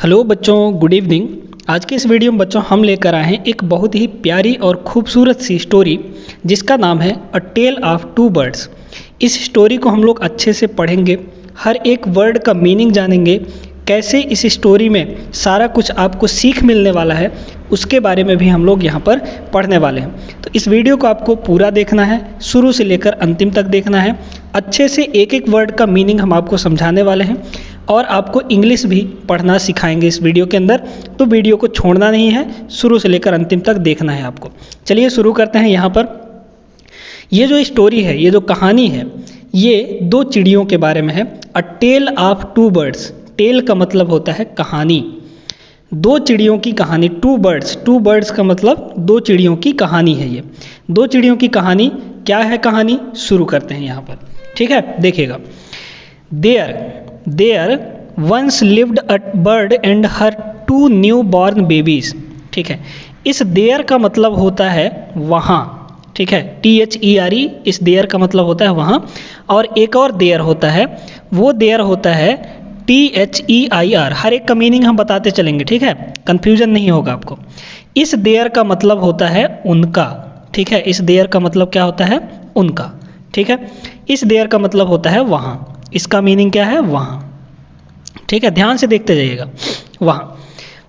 Hello बच्चों, good evening. आज के इस वीडियो में बच्चों हम लेकर आए हैं एक बहुत ही प्यारी और खूबसूरत सी स्टोरी जिसका नाम है a tale of two birds. इस स्टोरी को हम लोग अच्छे से पढ़ेंगे, हर एक वर्ड का मीनिंग जानेंगे, कैसे इस स्टोरी में सारा कुछ आपको सीख मिलने वाला है उसके बारे में भी हम लोग यहाँ पर पढ़ने वाले हैं। तो इस वीडियो को आपको पूरा देखना है, शुरू से लेकर अंतिम तक देखना है। अच्छे से एक एक वर्ड का मीनिंग हम आपको समझाने वाले हैं और आपको इंग्लिश भी पढ़ना सिखाएंगे इस वीडियो के अंदर। तो वीडियो को छोड़ना नहीं है, शुरू से लेकर अंतिम तक देखना है आपको। चलिए शुरू करते हैं। यहाँ पर ये जो स्टोरी है, ये जो कहानी है, ये दो चिड़ियों के बारे में है। A tale of two birds. Tale का मतलब होता है कहानी, दो चिड़ियों की कहानी। टू बर्ड्स का मतलब दो चिड़ियों की कहानी है। ये दो चिड़ियों की कहानी क्या है? कहानी शुरू करते हैं यहाँ पर, ठीक है, देखिएगा। There once lived a bird and her two new born babies. ठीक है, इस देयर का मतलब होता है वहाँ, ठीक है, THERE। इस देयर का मतलब होता है वहाँ। और एक और देयर होता है, वो देयर होता है THEIR। हर एक का मीनिंग हम बताते चलेंगे, ठीक है, कंफ्यूजन नहीं होगा आपको। इस देयर का मतलब होता है उनका, ठीक है। इस देयर का मतलब क्या होता है? उनका, ठीक है। इस देयर का मतलब होता है वहाँ। इसका मीनिंग क्या है? वहाँ, ठीक है, ध्यान से देखते जाइएगा। वहाँ।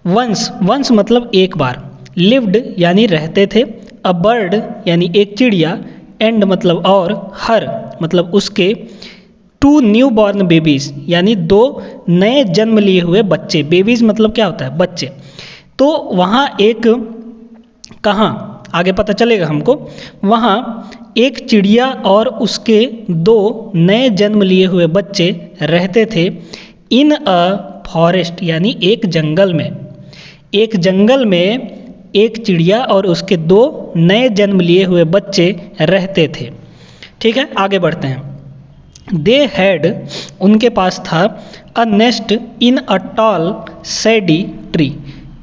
वंस मतलब एक बार, लिव्ड यानी रहते थे, अ बर्ड यानी एक चिड़िया, एंड मतलब और, हर मतलब उसके, टू न्यू बॉर्न बेबीज यानी दो नए जन्म लिए हुए बच्चे। बेबीज मतलब क्या होता है? बच्चे। तो वहाँ एक, कहाँ आगे पता चलेगा हमको। वहाँ एक चिड़िया और उसके दो नए जन्म लिए हुए बच्चे रहते थे इन अ फॉरेस्ट यानी एक जंगल में। एक जंगल में एक चिड़िया और उसके दो नए जन्म लिए हुए बच्चे रहते थे, ठीक है। आगे बढ़ते हैं। दे हैड, उनके पास था, अ nest in a toll सैडी tree,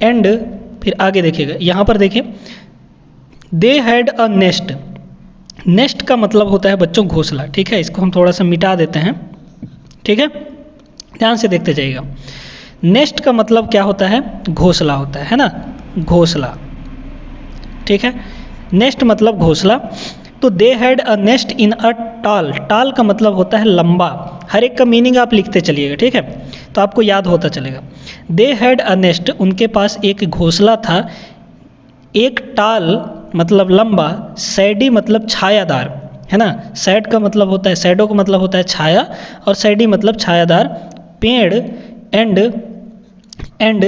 and, फिर आगे देखिएगा, यहाँ पर देखिए, दे हैड अ नेस्ट। नेस्ट का मतलब होता है बच्चों घोंसला, ठीक है। इसको हम थोड़ा सा मिटा देते हैं, ठीक है, ध्यान से देखते जाइएगा। नेस्ट का मतलब क्या होता है? घोंसला होता है ना, घोंसला, ठीक है। नेस्ट मतलब घोंसला। तो they had a nest in a tall. Tall का मतलब होता है लंबा। हर एक का मीनिंग आप लिखते चलिएगा, ठीक है, तो आपको याद होता चलेगा। दे हैड अ नेस्ट, उनके पास एक घोंसला था। एक टॉल मतलब लंबा, सैडी मतलब छायादार, है ना। सैड का मतलब होता है, सैडो का मतलब होता है छाया, और सैडी मतलब छायादार पेड़। And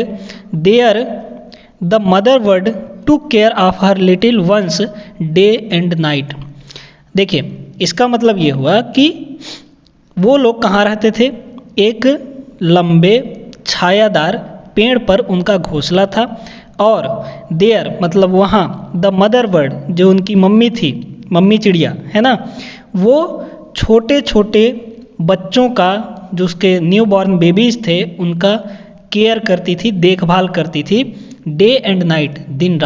there the mother bird took care of her little ones day and night. देखिए, इसका मतलब ये हुआ कि वो लोग कहाँ रहते थे? एक लंबे छायादार पेड़ पर उनका घोंसला था, और देयर मतलब वहाँ, द मदर बर्ड जो उनकी मम्मी थी, मम्मी चिड़िया, है ना, वो छोटे छोटे बच्चों का, जो उसके न्यू बॉर्न बेबीज थे, उनका केयर करती थी, देखभाल करती थी, डे एंड नाइट, दिन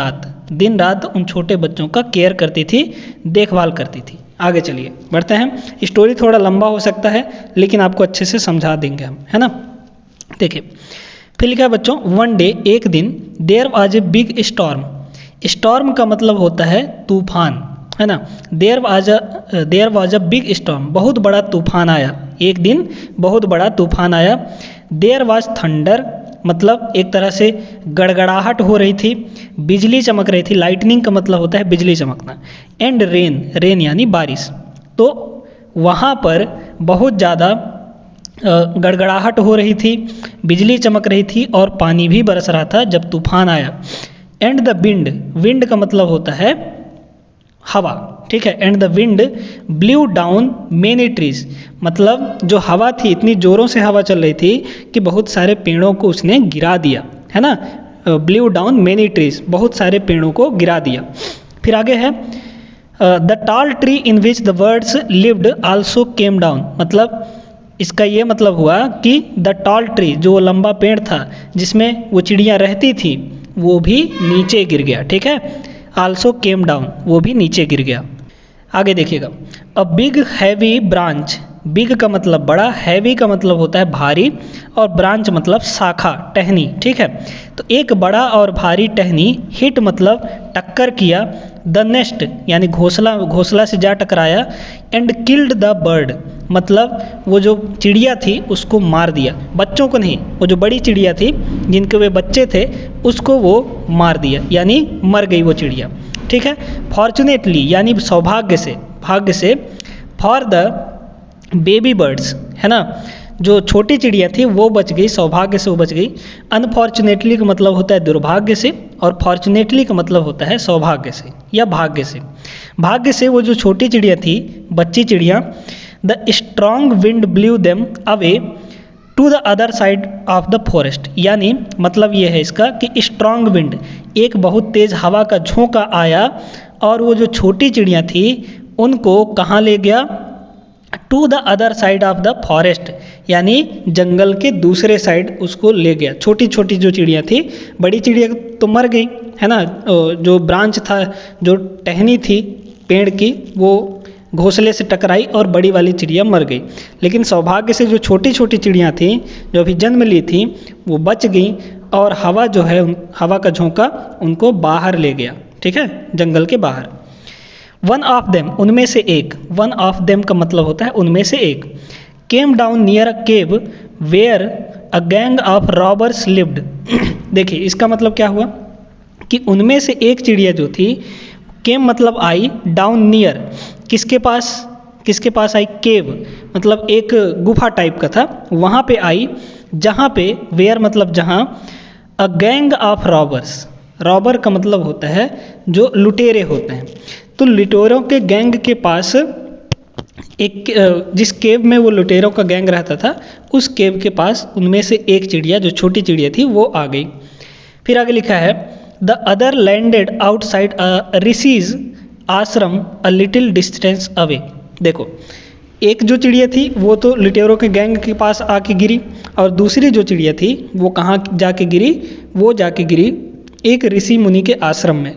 रात उन छोटे बच्चों का केयर करती थी, देखभाल करती थी। आगे चलिए बढ़ते हैं। स्टोरी थोड़ा लंबा हो सकता है लेकिन आपको अच्छे से समझा देंगे हम, है ना। देखिए, फिर लिखा है बच्चों, वन डे, एक दिन, there was a big storm. Storm का मतलब होता है तूफान, है ना। There was a big storm, बहुत बड़ा तूफान आया। एक दिन बहुत बड़ा तूफान आया। देयर वाज थंडर, मतलब एक तरह से गड़गड़ाहट हो रही थी, बिजली चमक रही थी। लाइटनिंग का मतलब होता है बिजली चमकना। एंड रेन यानी बारिश। तो वहाँ पर बहुत ज़्यादा गड़गड़ाहट हो रही थी, बिजली चमक रही थी, और पानी भी बरस रहा था जब तूफान आया। एंड द विंड का मतलब होता है हवा, ठीक है। And the wind blue down many trees, मतलब जो हवा थी, इतनी जोरों से हवा चल रही थी कि बहुत सारे पेड़ों को उसने गिरा दिया, है ना। ब्ल्यू डाउन मेनी ट्रीज, बहुत सारे पेड़ों को गिरा दिया। फिर आगे है, the tall tree in which the birds lived also came down, मतलब इसका ये मतलब हुआ कि द टॉल ट्री, जो लंबा पेड़ था जिसमें वो चिड़ियाँ रहती थी, वो भी नीचे गिर गया, ठीक है। आल्सो केम डाउन, वो भी नीचे गिर गया। आगे देखिएगा, a big heavy branch big का मतलब बड़ा, हैवी का मतलब होता है भारी, और ब्रांच मतलब शाखा, टहनी, ठीक है। तो एक बड़ा और भारी टहनी हिट मतलब टक्कर किया, द नेस्ट यानी घोंसला से जा टकराया, एंड किल्ड द बर्ड मतलब वो जो चिड़िया थी उसको मार दिया, बच्चों को नहीं, वो जो बड़ी चिड़िया थी जिनके वे बच्चे थे उसको वो मार दिया, यानी मर गई वो चिड़िया, ठीक है। फॉर्चुनेटली यानी सौभाग्य से, भाग्य से, फॉर द बेबी बर्ड्स है ना, जो छोटी चिड़िया थी वो बच गई, सौभाग्य से वो बच गई। अनफॉर्चुनेटली का मतलब होता है दुर्भाग्य से, और फॉर्चुनेटली का मतलब होता है सौभाग्य से या भाग्य से। भाग्य से वो जो छोटी चिड़िया थी, बच्ची चिड़िया, the strong wind blew them away to the other side of the forest, यानी मतलब ये है इसका कि स्ट्रॉन्ग विंड, एक बहुत तेज हवा का झोंका आया और वो जो छोटी चिड़िया थी उनको कहाँ ले गया, to the other side of the forest, यानी जंगल के दूसरे साइड उसको ले गया। छोटी छोटी जो चिड़िया थी, बड़ी चिड़िया तो मर गई है ना, जो ब्रांच था, जो टहनी थी पेड़ की, वो घोंसले से टकराई और बड़ी वाली चिड़िया मर गई। लेकिन सौभाग्य से जो छोटी छोटी चिड़िया थी जो अभी जन्म ली थी वो बच गई, और हवा जो है, हवा का झोंका उनको बाहर ले गया, ठीक है, जंगल के बाहर। वन ऑफ देम उनमें से एक, वन ऑफ देम का मतलब होता है उनमें से एक, came down near a cave where a gang of robbers lived. देखिए इसका मतलब क्या हुआ कि उनमें से एक चिड़िया जो थी, केम मतलब आई, डाउन नियर किसके पास आई, केव मतलब एक गुफा टाइप का था, वहाँ पे आई, जहाँ पे, वेयर मतलब जहाँ, अ गैंग ऑफ रॉबर्स, रॉबर का मतलब होता है जो लुटेरे होते हैं, तो लुटेरों के गैंग के पास एक, जिस केव में वो लुटेरों का गैंग रहता था उस केव के पास उनमें से एक चिड़िया जो छोटी चिड़िया थी वो आ गई। फिर आगे लिखा है द अदर लैंडेड आउटसाइड अ ऋषिज आश्रम अ लिटिल डिस्टेंस अवे। देखो एक जो चिड़िया थी वो तो लुटेरों के गैंग के पास आके गिरी, और दूसरी जो चिड़िया थी वो कहाँ जाके गिरी, वो जाके गिरी एक ऋषि मुनि के आश्रम में,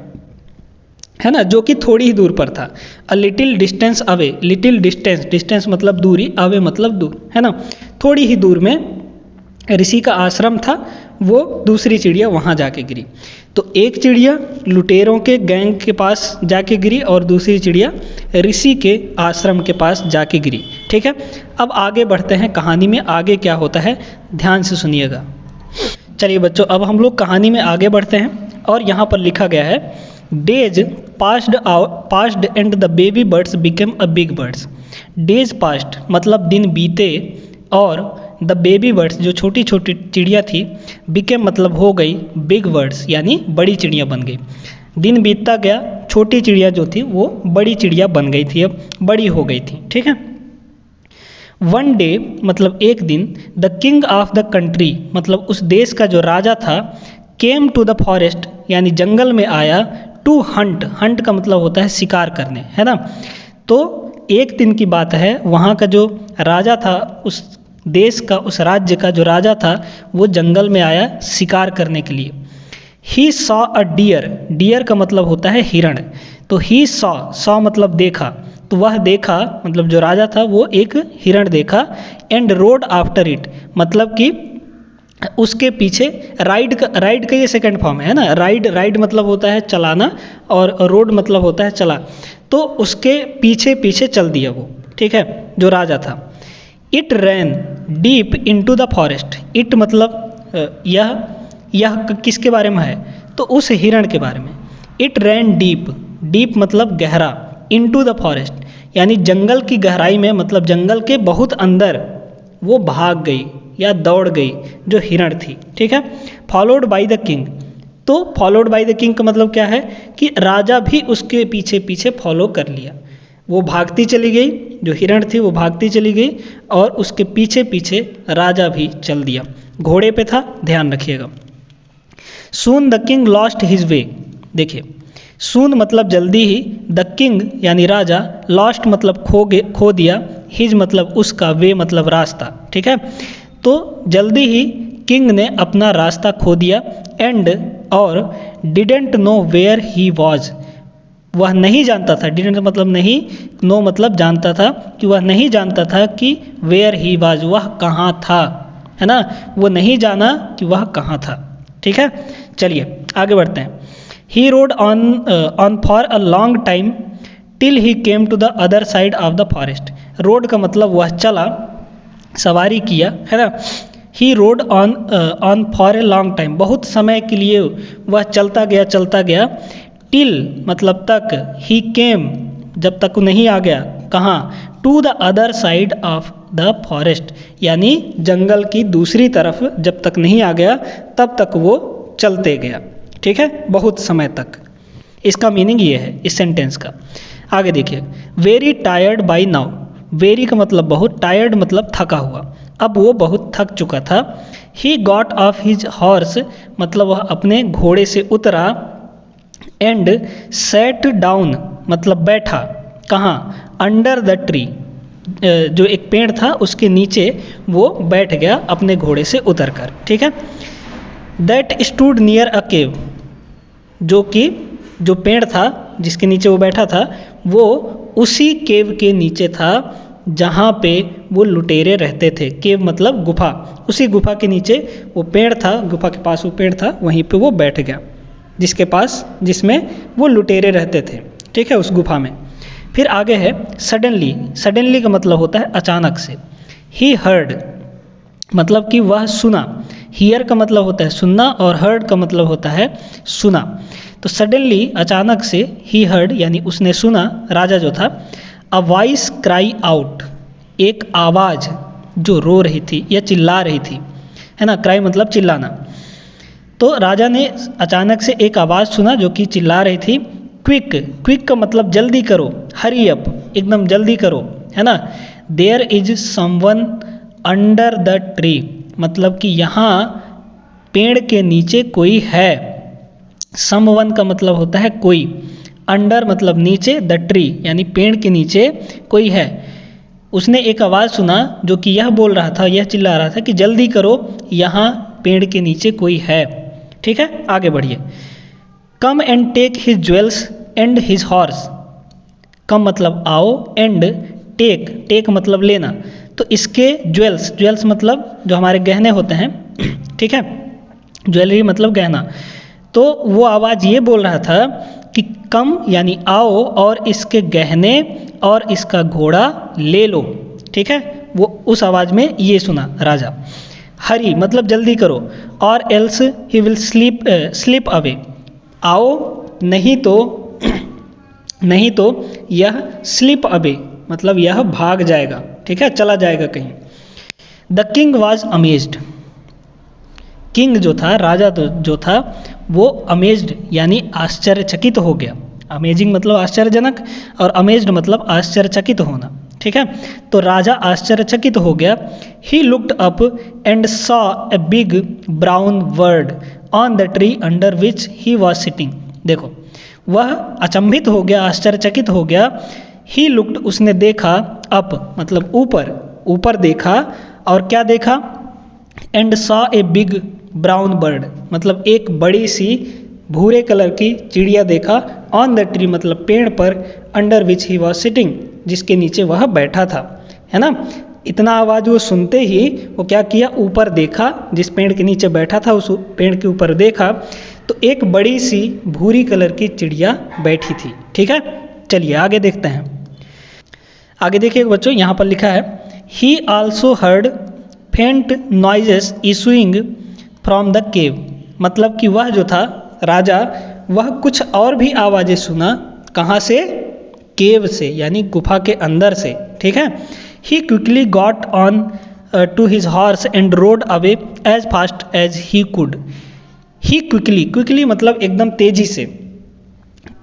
है ना, जो कि थोड़ी ही दूर पर था। A little distance away, little distance, distance मतलब दूरी, अवे मतलब दूर, है ना, थोड़ी ही दूर में ऋषि का आश्रम था, वो दूसरी चिड़िया वहाँ जाके गिरी। तो एक चिड़िया लुटेरों के गैंग के पास जाके गिरी और दूसरी चिड़िया ऋषि के आश्रम के पास जाके गिरी, ठीक है। अब आगे बढ़ते हैं कहानी में, आगे क्या होता है ध्यान से सुनिएगा। चलिए बच्चों अब हम लोग कहानी में आगे बढ़ते हैं, और यहाँ पर लिखा गया है days passed and the baby birds became a big birds. Days past मतलब दिन बीते, और द बेबी बर्ड्स जो छोटी छोटी चिड़िया थी, बिकेम मतलब हो गई, बिग बर्ड्स यानी बड़ी चिड़िया बन गई। दिन बीतता गया, छोटी चिड़िया जो थी वो बड़ी चिड़िया बन गई थी, अब बड़ी हो गई थी, ठीक है। वन डे मतलब एक दिन, the king of the country मतलब उस देश का जो राजा था, केम टू द फॉरेस्ट यानी जंगल में आया, टू हंट, हंट का मतलब होता है शिकार करने, है ना। तो एक दिन की बात है, वहाँ का जो राजा था, उस देश का, उस राज्य का जो राजा था वो जंगल में आया शिकार करने के लिए। He saw a deer, deer का मतलब होता है हिरण, तो ही सॉ मतलब देखा, तो वह देखा मतलब जो राजा था वो एक हिरण देखा, एंड रोड आफ्टर इट मतलब कि उसके पीछे, राइड का ये सेकंड फॉर्म है ना, राइड मतलब होता है चलाना, और रोड मतलब होता है चला, तो उसके पीछे पीछे चल दिया वो, ठीक है, जो राजा था। It ran deep into the forest, it मतलब यह किसके बारे में है, तो उस हिरण के बारे में। इट रैन डीप, डीप मतलब गहरा, इनटू द फॉरेस्ट यानी जंगल की गहराई में, मतलब जंगल के बहुत अंदर वो भाग गई या दौड़ गई जो हिरण थी, ठीक है। फॉलोड बाय द किंग, तो फॉलोड बाय द किंग का मतलब क्या है कि राजा भी उसके पीछे पीछे फॉलो कर लिया, वो भागती चली गई, जो हिरण थी वो भागती चली गई और उसके पीछे पीछे राजा भी चल दिया, घोड़े पे था, ध्यान रखिएगा। Soon the king lost his way, देखिए सून मतलब जल्दी ही, द किंग यानी राजा, लॉस्ट मतलब खो दिया, हिज मतलब उसका, वे मतलब रास्ता, ठीक है। तो जल्दी ही किंग ने अपना रास्ता खो दिया, एंड और didn't know where he was, वह नहीं जानता था, डिडंट मतलब नहीं, नो मतलब जानता था, कि वह नहीं जानता था कि वेयर ही वाज, वह कहाँ था, है ना, वो नहीं जाना कि वह कहाँ था। ठीक है, चलिए आगे बढ़ते हैं। He rode on for a long time till he came to the other side of the forest. Rode का मतलब वह चला, सवारी किया, है ना। He rode on for a long time, बहुत समय के लिए वह चलता गया। टिल मतलब तक, ही केम जब तक वो नहीं आ गया, कहाँ, to the other side of the forest, यानी जंगल की दूसरी तरफ जब तक नहीं आ गया तब तक वो चलते गया। ठीक है, बहुत समय तक, इसका मीनिंग ये है इस सेंटेंस का। आगे देखिए, very tired by now, very का मतलब बहुत, टायर्ड मतलब थका हुआ, अब वो बहुत थक चुका था। He got off his horse मतलब वह अपने घोड़े से उतरा, एंड सेट डाउन मतलब बैठा, कहाँ, अंडर द ट्री, जो एक पेड़ था उसके नीचे वो बैठ गया अपने घोड़े से उतरकर। ठीक है, दैट स्टूड नियर अ केव, जो पेड़ था जिसके नीचे वो बैठा था वो उसी केव के नीचे था जहाँ पे वो लुटेरे रहते थे। केव मतलब गुफा, उसी गुफा के नीचे वो पेड़ था, गुफा के पास वो पेड़ था, वहीं पे वो बैठ गया जिसमें वो लुटेरे रहते थे। ठीक है, उस गुफा में। फिर आगे है सडनली, सडनली का मतलब होता है अचानक से। ही हर्ड मतलब कि वह सुना, हियर का मतलब होता है सुनना और हर्ड का मतलब होता है सुना। तो सडनली अचानक से, ही हर्ड यानी उसने सुना, राजा जो था, अ वॉइस क्राई आउट, एक आवाज़ जो रो रही थी या चिल्ला रही थी, है ना, क्राई मतलब चिल्लाना। तो राजा ने अचानक से एक आवाज़ सुना जो कि चिल्ला रही थी, क्विक, क्विक का मतलब जल्दी करो, हरी अप, एकदम जल्दी करो, है ना। There is someone under the tree मतलब कि यहाँ पेड़ के नीचे कोई है। समवन का मतलब होता है कोई, अंडर मतलब नीचे, द ट्री यानी पेड़ के नीचे कोई है। उसने एक आवाज़ सुना जो कि यह बोल रहा था, यह चिल्ला रहा था कि जल्दी करो, यहाँ पेड़ के नीचे कोई है। ठीक है, आगे बढ़िए। Come and take his jewels and his horse, come मतलब आओ, एंड टेक मतलब लेना, तो इसके ज्वेल्स मतलब जो हमारे गहने होते हैं, ठीक है, ज्वेलरी मतलब गहना। तो वो आवाज़ ये बोल रहा था कि कम यानी आओ और इसके गहने और इसका घोड़ा ले लो। ठीक है, वो उस आवाज़ में ये सुना राजा। हरी मतलब जल्दी करो, और else he will slip away, आओ नहीं तो यह स्लिप अवे मतलब यह भाग जाएगा। ठीक है, चला जाएगा कहीं। The king was amazed, king जो था, राजा जो था, वो अमेज्ड यानी आश्चर्यचकित हो गया। अमेजिंग मतलब आश्चर्यजनक और अमेज्ड मतलब आश्चर्यचकित होना। ठीक है, तो राजा आश्चर्यचकित हो गया। He looked up and saw a big brown bird on the tree under which he was sitting. देखो, वह अचंभित हो गया, आश्चर्यचकित हो गया। ही लुक्ड उसने देखा, अप मतलब ऊपर देखा, और क्या देखा, and saw a big brown bird मतलब एक बड़ी सी भूरे कलर की चिड़िया देखा, ऑन द ट्री मतलब पेड़ पर, under which he was sitting जिसके नीचे वह बैठा था, है ना। इतना आवाज़ वो सुनते ही वो क्या किया, ऊपर देखा, जिस पेड़ के नीचे बैठा था उस पेड़ के ऊपर देखा, तो एक बड़ी सी भूरी कलर की चिड़िया बैठी थी। ठीक है, चलिए आगे देखते हैं। आगे देखिए बच्चों, यहाँ पर लिखा है ही आल्सो हर्ड फेंट noises issuing from the cave, मतलब कि वह जो था राजा, वह कुछ और भी आवाज़ें सुना, कहाँ से, केव से यानी गुफा के अंदर से। ठीक है, he quickly got on to his horse and rode away as fast as he could. He quickly मतलब एकदम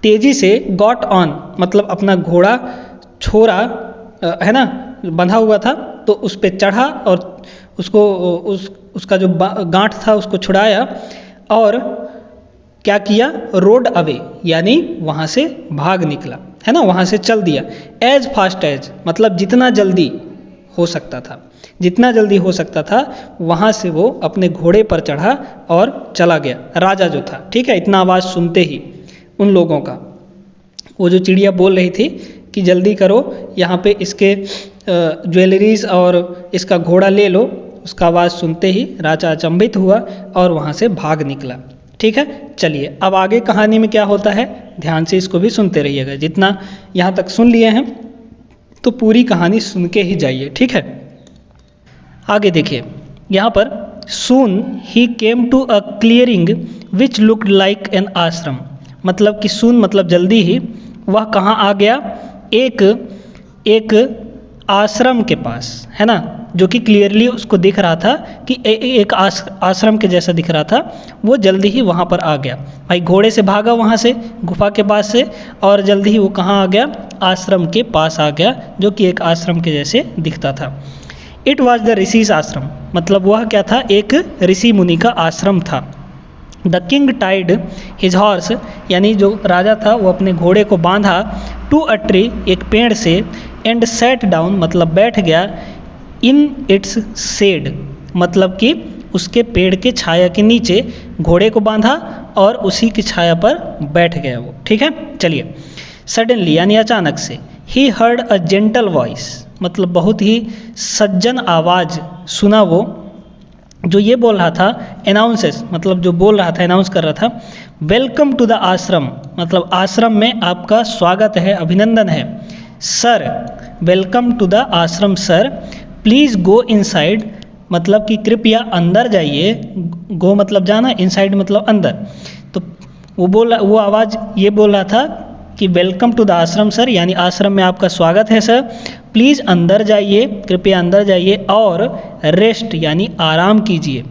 तेजी से गॉट ऑन मतलब अपना घोड़ा छोड़ा, है ना, बंधा हुआ था, तो उस पे चढ़ा और उसको उसका जो गांठ था उसको छुड़ाया, और क्या किया, रोड अवे यानी वहाँ से भाग निकला, है ना, वहाँ से चल दिया। एज फास्ट एज मतलब जितना जल्दी हो सकता था वहाँ से वो अपने घोड़े पर चढ़ा और चला गया, राजा जो था। ठीक है, इतना आवाज़ सुनते ही उन लोगों का, वो जो चिड़िया बोल रही थी कि जल्दी करो, यहाँ पे इसके ज्वेलरीज और इसका घोड़ा ले लो, उसका आवाज़ सुनते ही राजा अचंभित हुआ और वहाँ से भाग निकला। ठीक है, चलिए अब आगे कहानी में क्या होता है ध्यान से इसको भी सुनते रहिएगा। जितना यहाँ तक सुन लिए हैं तो पूरी कहानी सुन के ही जाइए। ठीक है, आगे देखिए यहाँ पर soon he came to a clearing which looked like an ashram, मतलब कि सून मतलब जल्दी ही, वह कहाँ आ गया, एक आश्रम के पास, है ना, जो कि क्लियरली उसको दिख रहा था कि एक आश्रम के जैसा दिख रहा था। वो जल्दी ही वहाँ पर आ गया। भाई घोड़े से भागा वहाँ से गुफा के पास से और जल्दी ही वो कहाँ आ गया, आश्रम के पास आ गया, जो कि एक आश्रम के जैसे दिखता था। इट वॉज द ऋषिज आश्रम, मतलब वह क्या था, एक ऋषि मुनि का आश्रम था। The king tied his horse, यानी जो राजा था वो अपने घोड़े को बांधा, टू अ ट्री, एक पेड़ से, एंड सेट डाउन, मतलब बैठ गया, इन इट्स शेड, मतलब कि उसके पेड़ के छाया के नीचे घोड़े को बांधा और उसी की छाया पर बैठ गया वो। ठीक है, चलिए। सडनली यानी अचानक से, he heard a gentle voice, मतलब बहुत ही सज्जन आवाज़ सुना वो, जो ये बोल रहा था, अनाउंसेस, मतलब जो बोल रहा था, अनाउंस कर रहा था, वेलकम टू द आश्रम, मतलब आश्रम में आपका स्वागत है, अभिनंदन है। सर, वेलकम टू द आश्रम सर, प्लीज़ गो इनसाइड, मतलब कि कृपया अंदर जाइए। गो मतलब जाना, इनसाइड मतलब अंदर। तो वो आवाज़ ये बोल रहा था कि वेलकम टू द आश्रम सर, यानी आश्रम में आपका स्वागत है सर, प्लीज़ अंदर जाइए, कृपया अंदर जाइए और रेस्ट यानी आराम कीजिए।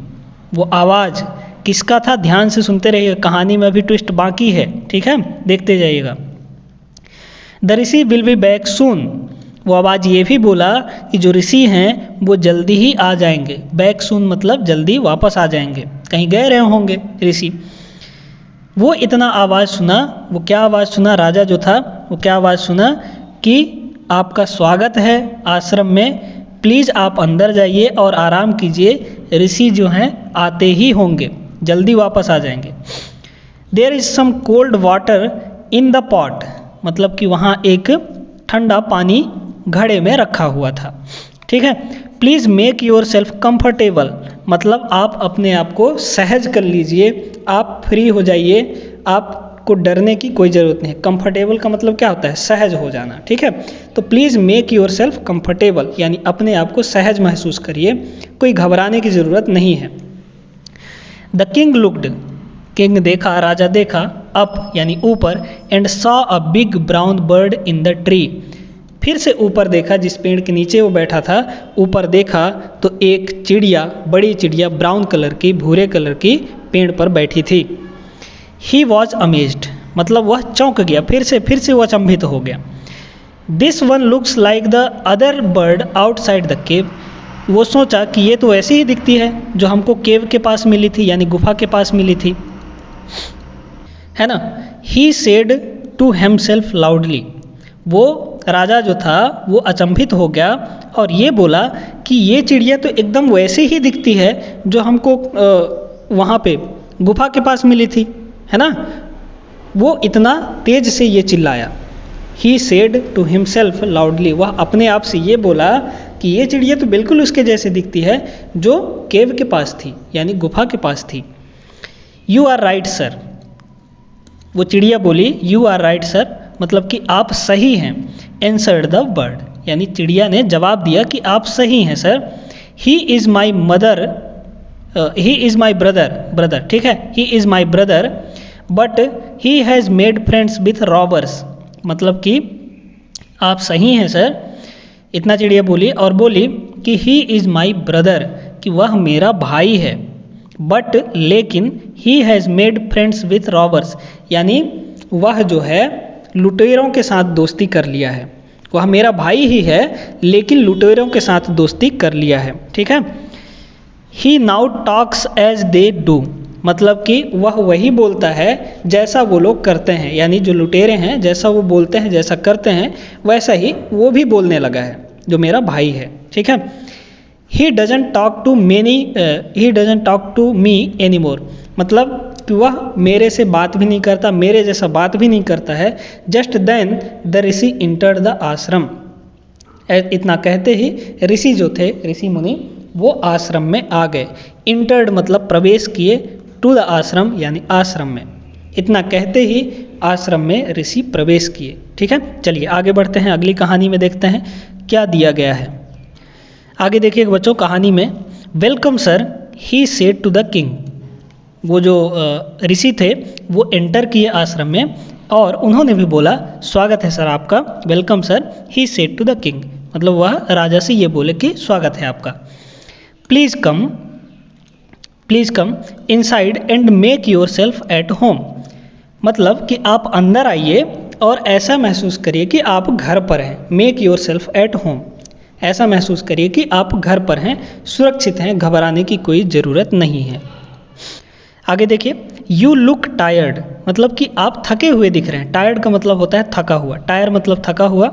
वो आवाज़ किसका था, ध्यान से सुनते रहिए, कहानी में अभी ट्विस्ट बाकी है। ठीक है, देखते जाइएगा। The Rishi will be back soon, वो आवाज़ ये भी बोला कि जो ऋषि हैं वो जल्दी ही आ जाएंगे। बैक सून मतलब जल्दी वापस आ जाएंगे, कहीं गए रहे होंगे ऋषि। वो इतना आवाज़ सुना, वो क्या आवाज़ सुना, राजा जो था वो क्या आवाज़ सुना कि आपका स्वागत है आश्रम में, प्लीज़ आप अंदर जाइए और आराम कीजिए, ऋषि जो हैं आते ही होंगे, जल्दी वापस आ जाएंगे। There is some cold water in the pot, मतलब कि वहाँ एक ठंडा पानी घड़े में रखा हुआ था। ठीक है, please make your self comfortable, मतलब आप अपने आप को सहज कर लीजिए, आप फ्री हो जाइए, आपको डरने की कोई ज़रूरत नहीं है। कंफर्टेबल का मतलब क्या होता है, सहज हो जाना। ठीक है, तो please make your self comfortable, यानी अपने आप को सहज महसूस करिए, कोई घबराने की ज़रूरत नहीं है। द किंग लुक्ड, किंग देखा, राजा देखा, अप यानी ऊपर, and saw a big brown bird in the tree, फिर से ऊपर देखा, जिस पेड़ के नीचे वो बैठा था, ऊपर देखा तो एक चिड़िया, बड़ी चिड़िया, ब्राउन कलर की, भूरे कलर की, पेड़ पर बैठी थी। ही वॉज अमेज्ड, मतलब वह चौंक गया, फिर से वो अचंभित हो गया। This one looks like the other bird outside the cave, वो सोचा कि ये तो ऐसी ही दिखती है जो हमको केव के पास मिली थी, यानी गुफा के पास मिली थी, है ना। He said to himself loudly, वो राजा जो था वो अचंभित हो गया और ये बोला कि ये चिड़िया तो एकदम वैसे ही दिखती है जो हमको वहाँ पे गुफा के पास मिली थी, है ना। वो इतना तेज से ये चिल्लाया। He said to himself loudly, वह अपने आप से ये बोला कि ये चिड़िया तो बिल्कुल उसके जैसे दिखती है जो केव के पास थी, यानी गुफा के पास थी। यू आर राइट सर, वो चिड़िया बोली यू आर राइट सर, मतलब कि आप सही हैं। एंसर्ड द बर्ड, यानी चिड़िया ने जवाब दिया कि आप सही हैं sir. He is my mother, he is my brother, ठीक है, he is my brother but he has made friends with robbers, मतलब कि आप सही हैं सर, इतना चिड़िया बोली और बोली कि ही इज़ माई ब्रदर, कि वह मेरा भाई है, बट लेकिन he has made friends with robbers, यानी वह जो है लुटेरों के साथ दोस्ती कर लिया है। वह मेरा भाई ही है लेकिन लुटेरों के साथ दोस्ती कर लिया है। ठीक है, he now talks as they do, मतलब कि वह वही बोलता है जैसा वो लोग करते हैं, यानी जो लुटेरे हैं जैसा वो बोलते हैं, जैसा करते हैं वैसा ही वो भी बोलने लगा है, जो मेरा भाई है। ठीक है, he doesn't talk to me any more, मतलब कि वह मेरे से बात भी नहीं करता, मेरे जैसा बात भी नहीं करता है। Just then the rishi entered the ashram. इतना कहते ही ऋषि जो थे, ऋषि मुनि, वो आश्रम में आ गए। इंटर्ड मतलब प्रवेश किए, टू द आश्रम यानी आश्रम में। इतना कहते ही आश्रम में ऋषि प्रवेश किए। ठीक है, चलिए आगे बढ़ते हैं, अगली कहानी में देखते हैं क्या दिया गया है। आगे देखिए बच्चों, कहानी में welcome sir he said to the king. वो जो ऋषि थे वो एंटर किए आश्रम में और उन्होंने भी बोला स्वागत है सर आपका, welcome sir he said to the king, मतलब वह राजा से ये बोले कि स्वागत है आपका। Please come inside and make your self at home. मतलब कि आप अंदर आइए और ऐसा महसूस करिए कि आप घर पर हैं। Make your self at home, ऐसा महसूस करिए कि आप घर पर हैं, सुरक्षित हैं, घबराने की कोई ज़रूरत नहीं है। आगे देखिए, यू लुक टायर्ड, मतलब कि आप थके हुए दिख रहे हैं। टायर्ड का मतलब होता है थका हुआ, टायर मतलब थका हुआ,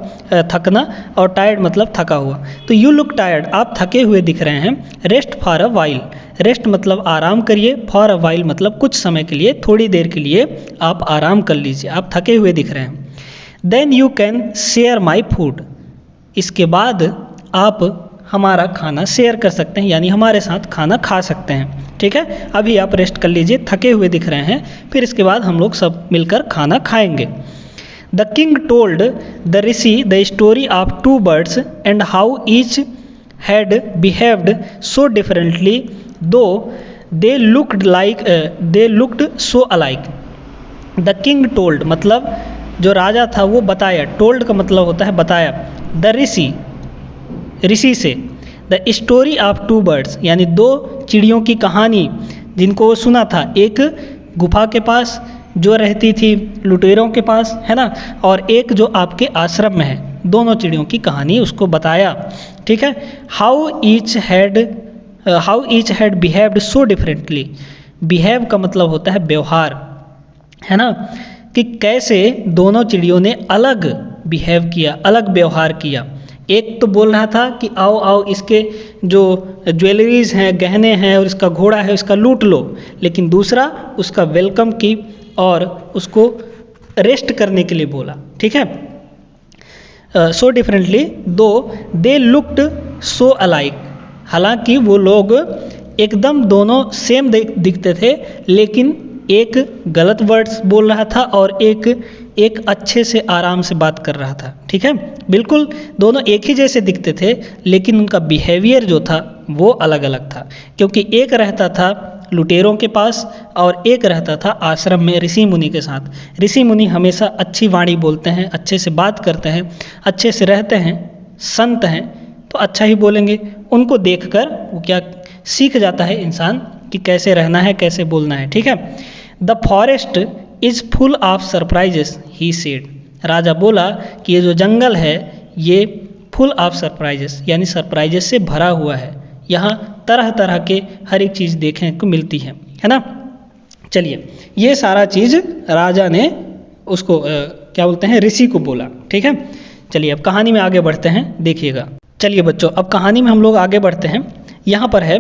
थकना, और टायर्ड मतलब थका हुआ। तो यू लुक टायर्ड, आप थके हुए दिख रहे हैं। Rest for a while, rest मतलब आराम करिए, फॉर अ वाइल मतलब कुछ समय के लिए, थोड़ी देर के लिए आप आराम कर लीजिए, आप थके हुए दिख रहे हैं। Then you can share my food, इसके बाद आप हमारा खाना शेयर कर सकते हैं, यानी हमारे साथ खाना खा सकते हैं। ठीक है, अभी आप रेस्ट कर लीजिए, थके हुए दिख रहे हैं, फिर इसके बाद हम लोग सब मिलकर खाना खाएंगे। The king told the rishi the story of two birds and how each had behaved so differently though they looked so alike. The king told मतलब जो राजा था वो बताया, टोल्ड का मतलब होता है बताया, द ऋषि से, the story of two birds यानी दो चिड़ियों की कहानी जिनको वो सुना था। एक गुफा के पास जो रहती थी लुटेरों के पास, है ना, और एक जो आपके आश्रम में है, दोनों चिड़ियों की कहानी उसको बताया। ठीक है, how each had behaved so differently. Behave का मतलब होता है व्यवहार, है ना, कि कैसे दोनों चिड़ियों ने अलग बिहेव किया, अलग व्यवहार किया। एक तो बोल रहा था कि आओ आओ इसके जो ज्वेलरीज हैं, गहने हैं और इसका घोड़ा है उसका लूट लो, लेकिन दूसरा उसका वेलकम की और उसको रेस्ट करने के लिए बोला। ठीक है, सो differently though they looked so alike, हालांकि वो लोग एकदम दोनों सेम दिखते थे, लेकिन एक गलत वर्ड्स बोल रहा था और एक अच्छे से आराम से बात कर रहा था। ठीक है, बिल्कुल दोनों एक ही जैसे दिखते थे, लेकिन उनका बिहेवियर जो था वो अलग अलग था, क्योंकि एक रहता था लुटेरों के पास और एक रहता था आश्रम में ऋषि मुनि के साथ। ऋषि मुनि हमेशा अच्छी वाणी बोलते हैं, अच्छे से बात करते हैं, अच्छे से रहते हैं, संत हैं तो अच्छा ही बोलेंगे। उनको देखकर वो क्या सीख जाता है इंसान कि कैसे रहना है, कैसे बोलना है। ठीक है, the forest is full of surprises he said. राजा बोला कि ये जो जंगल है ये फुल ऑफ सरप्राइजेस यानी सरप्राइजेस से भरा हुआ है, यहाँ तरह तरह के हर एक चीज़ देखने को मिलती है ना। चलिए, ये सारा चीज़ राजा ने उसको क्या बोलते हैं, ऋषि को बोला। ठीक है, चलिए अब कहानी में आगे बढ़ते हैं, देखिएगा। चलिए बच्चों, अब कहानी में हम लोग आगे बढ़ते हैं। यहाँ पर है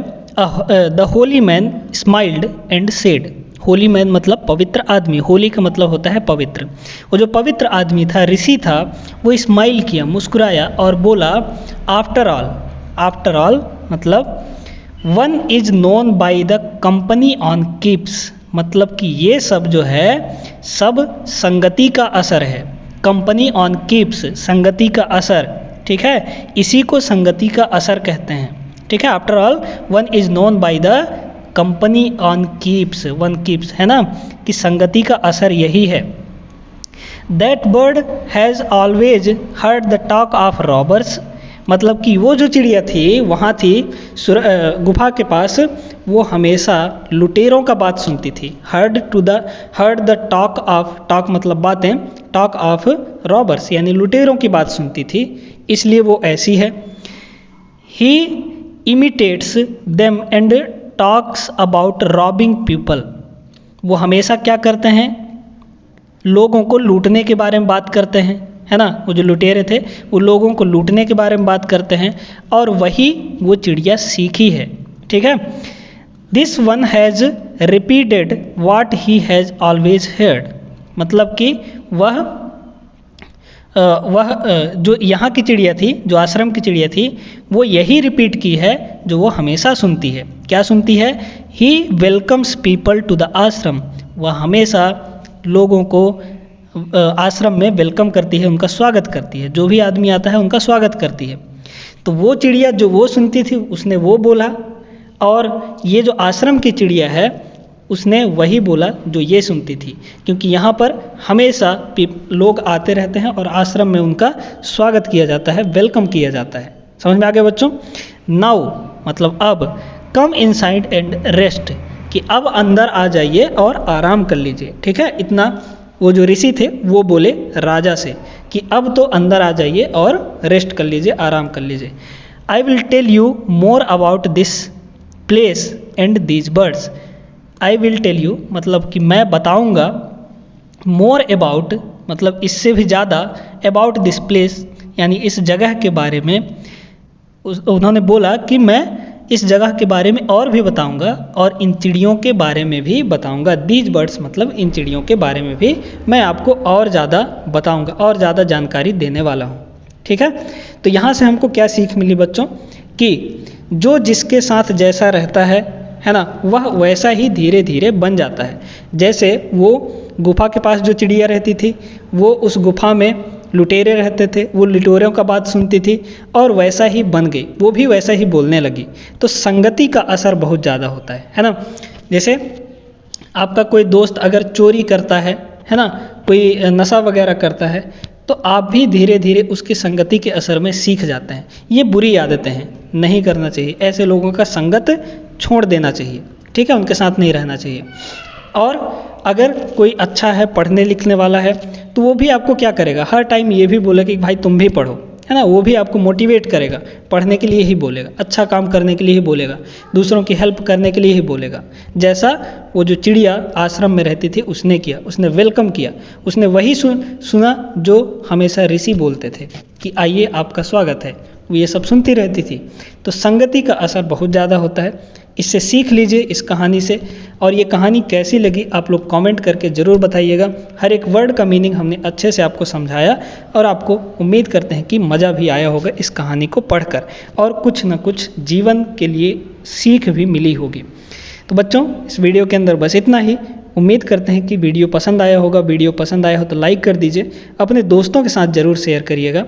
the Holi man smiled and said. Holi man मतलब पवित्र आदमी, होली का मतलब होता है पवित्र। वो जो पवित्र आदमी था, ऋषि था, वो स्माइल किया, मुस्कुराया और बोला आफ्टर ऑल मतलब one is known by the company on keeps, मतलब कि ये सब जो है सब संगति का असर है। कंपनी ऑन कीप्स, संगति का असर। ठीक है, इसी को संगति का असर कहते हैं। ठीक है, after all one is known by the company on keeps, one keeps, है ना, कि संगति का असर यही है। That bird has always heard the talk of robbers, मतलब कि वो जो चिड़िया थी वहाँ थी गुफा के पास, वो हमेशा लुटेरों का बात सुनती थी। हर्ड द टॉक मतलब बातें, टॉक ऑफ रॉबर्स यानी लुटेरों की बात सुनती थी, इसलिए वो ऐसी है। He imitates them and talks about robbing people, वो हमेशा क्या करते हैं, लोगों को लूटने के बारे में बात करते हैं, है ना। वो जो लुटेरे थे वो लोगों को लूटने के बारे में बात करते हैं, और वही वो चिड़िया सीखी है। ठीक है, this one has repeated what he has always heard, मतलब कि वह जो यहाँ की चिड़िया थी, जो आश्रम की चिड़िया थी, वो यही रिपीट की है जो वो हमेशा सुनती है। क्या सुनती है? ही वेलकम्स पीपल टू द आश्रम, वह हमेशा लोगों को आश्रम में वेलकम करती है, उनका स्वागत करती है। जो भी आदमी आता है उनका स्वागत करती है। तो वो चिड़िया जो वो सुनती थी उसने वो बोला, और ये जो आश्रम की चिड़िया है उसने वही बोला जो ये सुनती थी, क्योंकि यहाँ पर हमेशा लोग आते रहते हैं और आश्रम में उनका स्वागत किया जाता है, वेलकम किया जाता है। समझ में आ गया बच्चों? नाउ मतलब अब, कम इनसाइड एंड रेस्ट, कि अब अंदर आ जाइए और आराम कर लीजिए। ठीक है, इतना वो जो ऋषि थे वो बोले राजा से कि अब तो अंदर आ जाइए और रेस्ट कर लीजिए, आराम कर लीजिए। I will tell you more about this place and these birds. I will tell you मतलब कि मैं बताऊंगा, मोर अबाउट मतलब इससे भी ज़्यादा, अबाउट दिस प्लेस यानी इस जगह के बारे में। उन्होंने बोला कि मैं इस जगह के बारे में और भी बताऊंगा और इन चिड़ियों के बारे में भी बताऊंगा। दीज बर्ड्स मतलब इन चिड़ियों के बारे में भी मैं आपको और ज़्यादा बताऊंगा, और ज़्यादा जानकारी देने वाला हूँ। ठीक है, तो यहाँ से हमको क्या सीख मिली बच्चों? कि जो जिसके साथ जैसा रहता है ना, वह वैसा ही धीरे धीरे बन जाता है। जैसे वो गुफा के पास जो चिड़िया रहती थी, वो उस गुफा में लुटेरे रहते थे, वो लुटेरों का बात सुनती थी और वैसा ही बन गई, वो भी वैसा ही बोलने लगी। तो संगति का असर बहुत ज़्यादा होता है ना। जैसे आपका कोई दोस्त अगर चोरी करता है ना, कोई नशा वगैरह करता है, तो आप भी धीरे धीरे उसकी संगति के असर में सीख जाते हैं। ये बुरी आदतें हैं, नहीं करना चाहिए। ऐसे लोगों का संगत छोड़ देना चाहिए। ठीक है, उनके साथ नहीं रहना चाहिए। और अगर कोई अच्छा है, पढ़ने लिखने वाला है, तो वो भी आपको क्या करेगा, हर टाइम ये भी बोलेगा कि भाई तुम भी पढ़ो, है ना। वो भी आपको मोटिवेट करेगा, पढ़ने के लिए ही बोलेगा, अच्छा काम करने के लिए ही बोलेगा, दूसरों की हेल्प करने के लिए ही बोलेगा। जैसा वो जो चिड़िया आश्रम में रहती थी उसने किया, उसने वेलकम किया, उसने वही सुना जो हमेशा ऋषि बोलते थे कि आइए आपका स्वागत है, वो ये सब सुनती रहती थी। तो संगति का असर बहुत ज़्यादा होता है। इससे सीख लीजिए इस कहानी से। और ये कहानी कैसी लगी आप लोग कमेंट करके ज़रूर बताइएगा। हर एक वर्ड का मीनिंग हमने अच्छे से आपको समझाया और आपको उम्मीद करते हैं कि मज़ा भी आया होगा इस कहानी को पढ़कर और कुछ न कुछ जीवन के लिए सीख भी मिली होगी। तो बच्चों, इस वीडियो के अंदर बस इतना ही। उम्मीद करते हैं कि वीडियो पसंद आया होगा। वीडियो पसंद आया हो तो लाइक कर दीजिए, अपने दोस्तों के साथ ज़रूर शेयर करिएगा।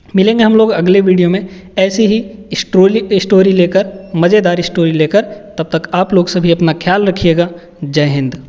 मिलेंगे हम लोग अगले वीडियो में ऐसी ही स्टोरी लेकर, मज़ेदार स्टोरी लेकर। तब तक आप लोग सभी अपना ख्याल रखिएगा। जय हिंद।